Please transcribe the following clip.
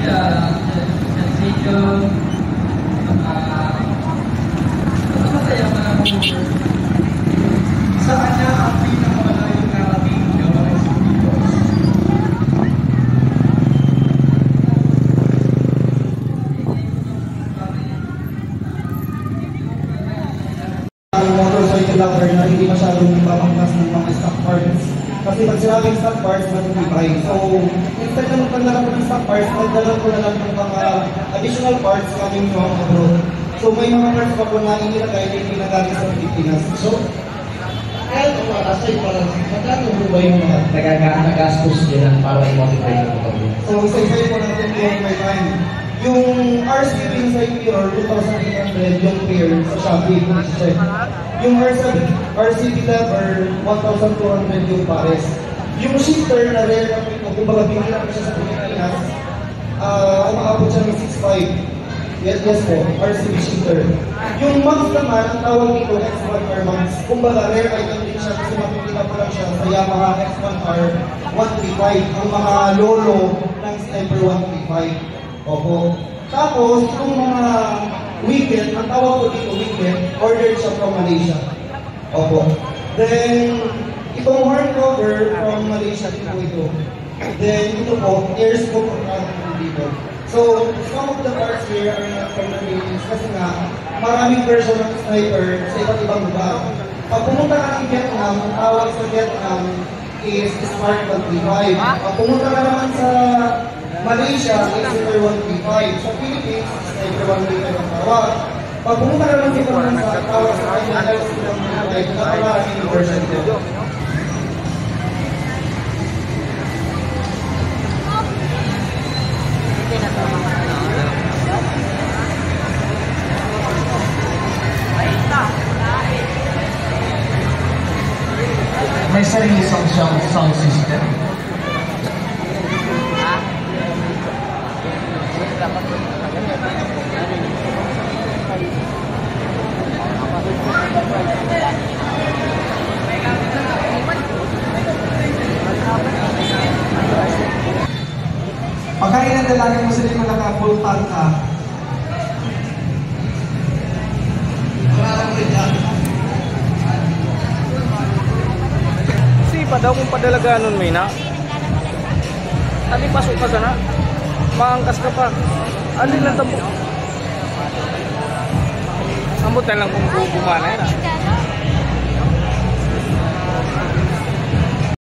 sensation, masaya pa naman po. Saan na ang pinakamayong narating ng mga estudios? Ang motorcycle lover na hindi masyadong babangkas ng mga stock parts. Kasi pag sinabing stock parts, matutibay. So, instead na magpagdala ko ng stock parts, magdala ko na lang ng mga additional parts coming from abroad. So, may mga parts pa po na hindi na kahit hindi nagaling sa Pilipinas. So, kaya ito mga aside para magkano mo ba yung mga nagastos nila para i-modify yung motor? So, isa-isa po natin yung by time. Yung RCB sa mirror, 2,800 yung pair sa Shopee. Yung RCB lever, 1,200 yung pares. Yung shifter na rare na ito, kung baga binila ko siya sa Pilipinas, umaabot siya ng 6,500. Yes po, RCB shifter. Yung max naman, ang tawag dito, X1R max. Kung baga rare item din siya kasi mapipila ko lang siya sa Yamaha X1R 135. Ang mga lolo ng Sniper 135. Opo. Tapos, yung mga weekend, ang tawag ko dito weekend, ordered siya from Malaysia. Opo. Then, itong horn cover from Malaysia ito. Then, ito po, air scope dito. So, some of the parts here are not from the Philippines kasi nga, maraming version ng sniper sa iba't ibang lugar. Pag pumunta ka ng Vietnam, ang tawag sa Vietnam is Smart 135. Pag pumunta ka naman sa Malaysia, Sniper 135. Sa Philippines, Sniper 135 ang tawag. Pag pumunta ka naman sa tawag sa kanya, Sniper 135, napakaraming version dito. May sarili siyang sound system. Pagkain ng dalaga mo sa likod naka-full tank ka. Pa daw kung padalaga nun may na ali pasok ka sana maangkas ka pa ali lang tabo ambot na lang kung bumana yan